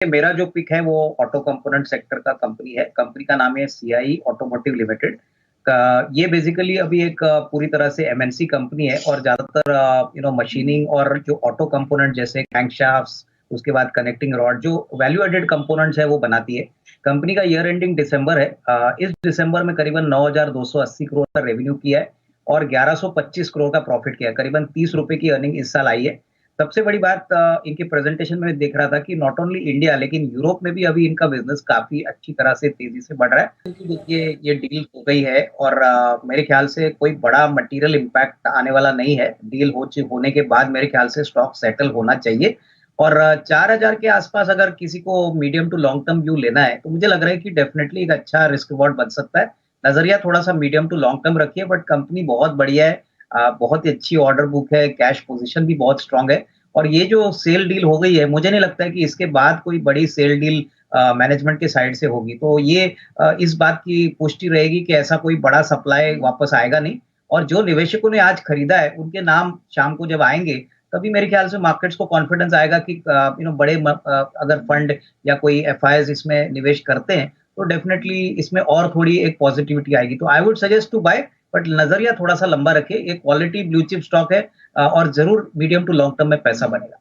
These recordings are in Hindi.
मेरा जो पिक है वो ऑटो कंपोनेंट सेक्टर का कंपनी है। कंपनी का नाम है सीआई ऑटोमोटिव लिमिटेड। ये बेसिकली अभी एक पूरी तरह से एमएनसी कंपनी है और ज़्यादातर मशीनिंग और जो ऑटो कंपोनेंट जैसे क्रैंकशाफ्ट्स, उसके बाद कनेक्टिंग रॉड, जो वैल्यू एडेड कंपोनेंट्स है वो बनाती है। कंपनी का ईयर एंडिंग दिसंबर है। इस दिसंबर में करीबन 9,280 करोड़ का रेवेन्यू किया है और 1125 करोड़ का प्रॉफिट किया है। करीबन 30 रुपए की अर्निंग इस साल आई है। सबसे बड़ी बात इनके प्रेजेंटेशन में देख रहा था कि नॉट ओनली इंडिया लेकिन यूरोप में भी अभी इनका बिजनेस काफी अच्छी तरह से तेजी से बढ़ रहा है, क्योंकि देखिए ये डील हो गई है और मेरे ख्याल से कोई बड़ा मटेरियल इम्पैक्ट आने वाला नहीं है। डील होने के बाद मेरे ख्याल से स्टॉक सेटल होना चाहिए और 4,000 के आसपास अगर किसी को medium to long term view लेना है तो मुझे लग रहा है कि डेफिनेटली एक अच्छा रिस्क रिवॉर्ड बन सकता है। नजरिया थोड़ा सा मीडियम टू लॉन्ग टर्म रखिए, बट कंपनी बहुत बढ़िया है। बहुत ही अच्छी ऑर्डर बुक है, कैश पोजीशन भी बहुत स्ट्रांग है और ये जो सेल डील हो गई है मुझे नहीं लगता है कि इसके बाद कोई बड़ी सेल डील मैनेजमेंट के साइड से होगी। तो ये इस बात की पुष्टि रहेगी कि ऐसा कोई बड़ा सप्लाई वापस आएगा नहीं और जो निवेशकों ने आज खरीदा है उनके नाम शाम को जब आएंगे तभी मेरे ख्याल से मार्केट्स को कॉन्फिडेंस आएगा कि बड़े अगर फंड या कोई एफआईआईज इसमें निवेश करते हैं तो डेफिनेटली इसमें और थोड़ी एक पॉजिटिविटी आएगी। तो I would suggest to buy, but नजरिया थोड़ा सा लंबा रखे। एक क्वालिटी ब्लू चिप स्टॉक है और जरूर मीडियम टू लॉन्ग टर्म में पैसा बनेगा।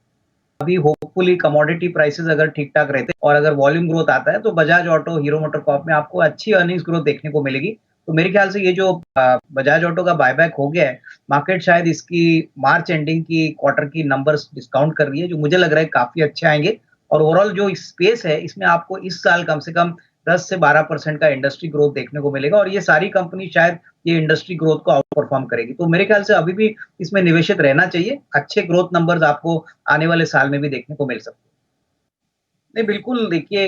अभी होपफुली कमोडिटी प्राइसेस अगर ठीक ठाक रहते हैं और अगर वॉल्यूम ग्रोथ आता है तो बजाज ऑटो, हीरो मोटोकॉर्प में आपको अच्छी अर्निंग्स ग्रोथ देखने को मिलेगी। तो मेरे ख्याल से ये जो बजाज ऑटो का बायबैक हो गया है, मार्केट शायद इसकी मार्च एंडिंग की क्वार्टर की नंबर्स डिस्काउंट कर रही है, जो मुझे लग रहा है काफी अच्छे आएंगे। और ओवरऑल जो स्पेस है इसमें आपको इस साल कम से कम 10 से 12% का इंडस्ट्री ग्रोथ देखने को मिलेगा और ये सारी कंपनी शायद ये इंडस्ट्री ग्रोथ को आउट परफॉर्म करेगी। तो मेरे ख्याल से अभी भी इसमें निवेशित रहना चाहिए। अच्छे ग्रोथ नंबर्स आपको आने वाले साल में भी देखने को मिल सकते हैं। नहीं, बिल्कुल देखिए,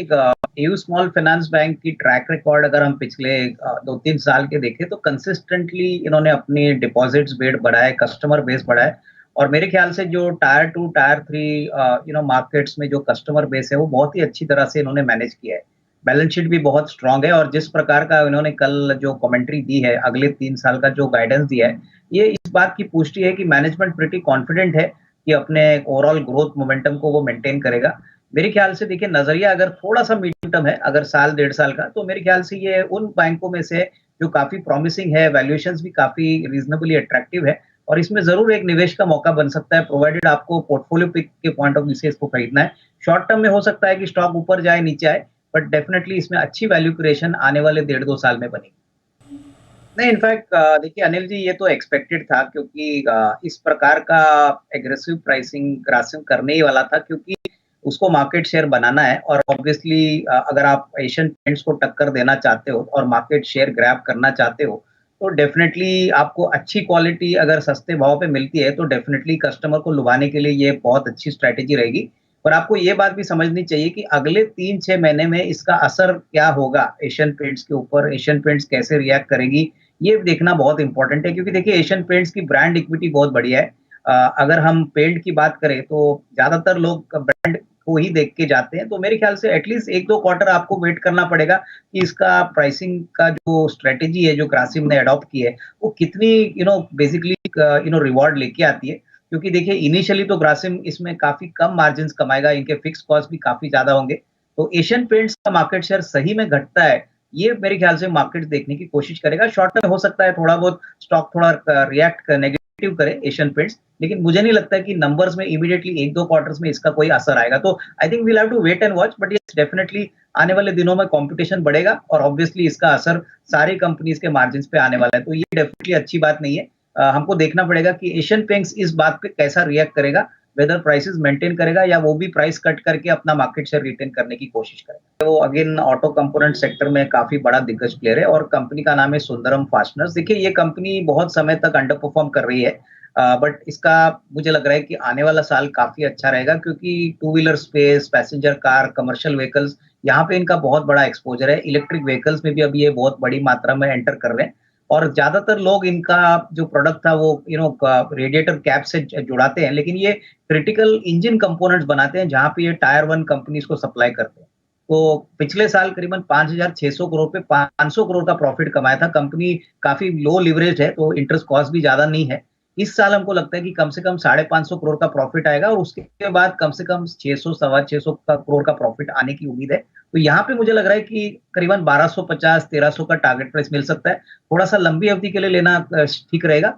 एयू स्मॉल फाइनेंस बैंक की ट्रैक रिकॉर्ड अगर हम पिछले 2-3 साल के देखें तो कंसिस्टेंटली इन्होंने अपनी डिपॉजिट्स बेस बढ़ाए, कस्टमर बेस बढ़ाए और मेरे ख्याल से जो टायर 2 टायर 3 मार्केट्स में जो कस्टमर बेस है वो बहुत ही अच्छी तरह से इन्होंने मैनेज किया है। बैलेंस शीट भी बहुत स्ट्रांग है और जिस प्रकार का इन्होंने कल जो कमेंट्री दी है, अगले 3 साल का जो गाइडेंस दिया है, ये इस बात की पुष्टि है कि मैनेजमेंट प्रिटी कॉन्फिडेंट है कि अपने ओवरऑल ग्रोथ मोमेंटम को वो मेंटेन करेगा। मेरे ख्याल से देखिए, नजरिया अगर थोड़ा सा मीडियम टर्म है, अगर साल 1.5 साल का, तो मेरे ख्याल से ये उन बैंकों में से है जो काफी प्रॉमिसिंग है, वैल्यूएशंस भी काफी रीजनेबली अट्रैक्टिव है और इसमें जरूर एक निवेश का मौका बन सकता है, प्रोवाइडेड आपको पोर्टफोलियो पिक के पॉइंट ऑफ व्यू से इसको खरीदना है। शॉर्ट टर्म में हो सकता है कि स्टॉक ऊपर जाए नीचे आए, बट डेफिनेटली इसमें अच्छी वैल्यू क्रिएशन आने वाले 1.5-2 साल में बनेगी। नहीं, इनफैक्ट देखिए अनिल जी, ये तो एक्सपेक्टेड था क्योंकि इस प्रकार का एग्रेसिव प्राइसिंग ग्रासिम करने ही वाला था, क्योंकि उसको मार्केट शेयर बनाना है और ऑब्वियसली अगर आप एशियन पेंट्स को टक्कर देना चाहते हो और मार्केट शेयर ग्रैब करना चाहते हो तो डेफिनेटली आपको अच्छी क्वालिटी अगर सस्ते भाव पे मिलती है तो डेफिनेटली कस्टमर को लुभाने के लिए ये बहुत अच्छी स्ट्रैटेजी रहेगी। पर आपको ये बात भी समझनी चाहिए कि अगले 3-6 महीने में इसका असर क्या होगा एशियन पेंट्स के ऊपर, एशियन पेंट्स कैसे रिएक्ट करेगी, ये देखना बहुत इंपॉर्टेंट है, क्योंकि देखिए एशियन पेंट्स की ब्रांड इक्विटी बहुत बढ़िया है। अगर हम पेंट की बात करें तो ज्यादातर लोग ब्रांड को ही देख के जाते हैं, तो मेरे ख्याल से एटलीस्ट 1-2 क्वार्टर आपको वेट करना पड़ेगा कि इसका प्राइसिंग का जो स्ट्रेटेजी है जो ग्रासिम ने अडॉप्ट की है वो कितनी बेसिकली रिवॉर्ड लेके आती है। क्योंकि देखिए इनिशियली तो ग्रासिम इसमें काफी कम मार्जिन कमाएगा, इनके फिक्स कॉस्ट भी काफी ज्यादा होंगे। तो एशियन पेंट्स का मार्केट शेयर सही में घटता है, ये मेरे ख्याल से मार्केट देखने की कोशिश करेगा। शॉर्ट टर्म हो सकता है थोड़ा बहुत स्टॉक थोड़ा रिएक्ट नेगेटिव करे एशियन पेंट्स, लेकिन मुझे नहीं लगता है कि नंबर्स में इमीडिएटली 1-2 क्वार्टर्स में इसका कोई असर आएगा। तो I think we'll have to wait and watch, but yes definitely आने वाले दिनों में कंपटीशन बढ़ेगा और ऑब्वियसली इसका असर सारी कंपनीज के मार्जिन पे आने वाला है। तो ये डेफिनेटली अच्छी बात नहीं है। हमको देखना पड़ेगा कि एशियन पेंट्स इस बात पे कैसा रिएक्ट करेगा, वेदर प्राइसेस मेंटेन करेगा या वो भी प्राइस कट करके अपना मार्केट शेयर रिटेन करने की कोशिश करेगा। वो अगेन ऑटो कंपोनेंट सेक्टर में काफी बड़ा दिग्गज प्लेयर है और कंपनी का नाम है सुंदरम फास्टनर्स। देखिए ये कंपनी बहुत समय तक अंडर परफॉर्म कर रही है, बट इसका मुझे लग रहा है कि आने वाला साल काफी अच्छा रहेगा, क्योंकि two wheeler space, passenger car, commercial vehicles, यहाँ पे इनका बहुत बड़ा एक्सपोजर है। इलेक्ट्रिक व्हीकल्स में भी अभी ये बहुत बड़ी मात्रा में एंटर कर रहे हैं और ज्यादातर लोग इनका जो प्रोडक्ट था वो रेडिएटर कैप से जुड़ाते हैं, लेकिन ये क्रिटिकल इंजन कंपोनेंट्स बनाते हैं जहां पे ये टायर 1 कंपनीज को सप्लाई करते हैं। तो पिछले साल करीबन 5,600 करोड़ पे 500 करोड़ का प्रॉफिट कमाया था। कंपनी काफी लो लिवरेज है तो इंटरेस्ट कॉस्ट भी ज्यादा नहीं है। इस साल हमको लगता है कि कम से कम 550 करोड़ का प्रॉफिट आएगा और उसके बाद कम से कम 600 सवा 600 करोड़ का प्रॉफिट आने की उम्मीद है। तो यहाँ पे मुझे लग रहा है कि करीबन 1250 1300 का टारगेट प्राइस मिल सकता है। थोड़ा सा लंबी अवधि के लिए लेना ठीक रहेगा।